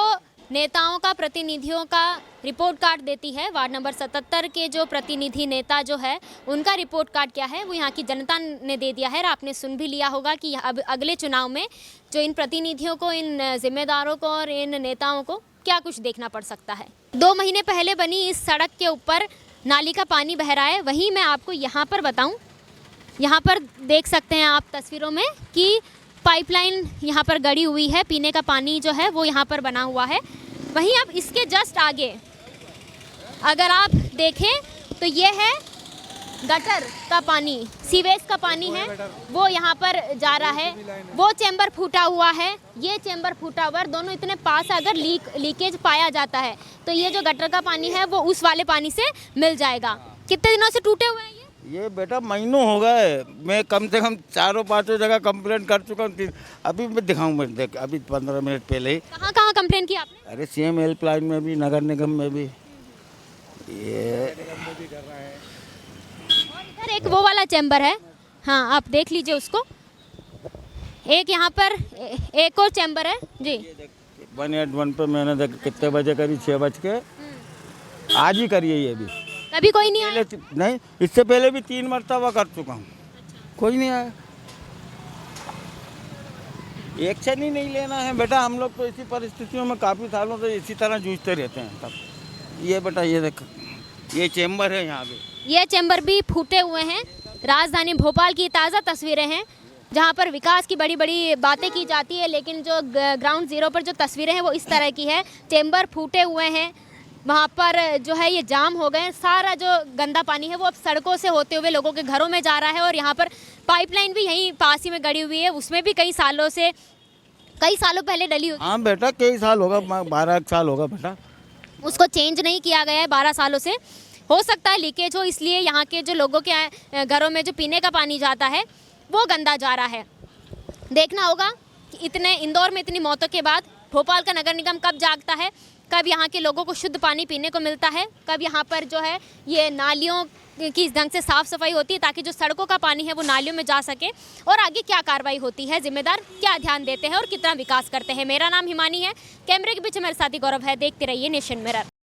नेताओं का, प्रतिनिधियों का रिपोर्ट कार्ड देती है। वार्ड नंबर 77 के जो प्रतिनिधि नेता जो है उनका रिपोर्ट कार्ड क्या है वो यहाँ की जनता ने दे दिया है। और आपने सुन भी लिया होगा कि अब अगले चुनाव में जो इन प्रतिनिधियों को, इन जिम्मेदारों को और इन नेताओं को क्या कुछ देखना पड़ सकता है। 2 महीने पहले बनी इस सड़क के ऊपर नाली का पानी बह रहा है। वहीं मैं आपको यहाँ पर बताऊँ, यहाँ पर देख सकते हैं आप तस्वीरों में कि पाइपलाइन यहाँ पर गड़ी हुई है, पीने का पानी जो है वो यहाँ पर बना हुआ है। वहीं अब इसके जस्ट आगे अगर आप देखें तो ये है गटर का पानी, सीवेज का पानी है, वो यहाँ पर जा रहा है। वो चैम्बर फूटा हुआ है, ये चैम्बर फूटा हुआ है, दोनों इतने पास अगर लीकेज पाया जाता है तो ये जो गटर का पानी है वो उस वाले पानी से मिल जाएगा। कितने दिनों से टूटे हुए हैं ये बेटा? महीनों हो गए, मैं कम से कम 4-5 जगह कंप्लेंट कर चुका हूँ। अभी मैं दिखाऊँ, देख अभी 15 मिनट पहले ही। कहाँ कहाँ कंप्लेंट की आपने? अरे सीएम हेल्पलाइन में भी, नगर निगम में भी, ये इधर एक वो वाला चैम्बर है, हाँ आप देख लीजिए उसको। एक यहाँ पर एक और चैम्बर है जी। 181 पे मैंने कितने बजे करी, 6 बज के, आज ही करी है ये भी। कभी कोई नहीं आया? नहीं, इससे पहले भी 3 मरतबा कर चुका हूँ, कोई नहीं आया। एक्शन ही नहीं लेना है बेटा। हम लोग तो इसी परिस्थितियों में काफ़ी सालों से इसी तरह जूझते रहते हैं सब। ये बेटा ये देख, ये चेम्बर है यहाँ पे। ये चैम्बर भी फूटे हुए हैं। राजधानी भोपाल की ताज़ा तस्वीरें हैं जहाँ पर विकास की बड़ी बड़ी बातें की जाती है, लेकिन जो ग्राउंड ज़ीरो पर जो तस्वीरें हैं वो इस तरह की है। चैम्बर फूटे हुए हैं, वहाँ पर जो है ये जाम हो गए। सारा जो गंदा पानी है वो अब सड़कों से होते हुए लोगों के घरों में जा रहा है। और यहाँ पर पाइपलाइन भी यहीं पास ही में गड़ी हुई है, उसमें भी कई सालों पहले डली हुई। हाँ बेटा, कई साल होगा, 12 साल होगा बेटा। उसको चेंज नहीं किया गया है 12 सालों से। हो सकता है लीकेज हो, इसलिए यहाँ के जो लोगों के घरों में जो पीने का पानी जाता है वो गंदा जा रहा है। देखना होगा कि इंदौर में इतनी मौतों के बाद भोपाल का नगर निगम कब जागता है, कब यहाँ के लोगों को शुद्ध पानी पीने को मिलता है, कब यहाँ पर जो है ये नालियों की इस ढंग से साफ़ सफाई होती है ताकि जो सड़कों का पानी है वो नालियों में जा सके, और आगे क्या कार्रवाई होती है, जिम्मेदार क्या ध्यान देते हैं और कितना विकास करते हैं। मेरा नाम हिमानी है, कैमरे के पीछे मेरे साथी गौरव है। देखते रहिए नेशन मिरर।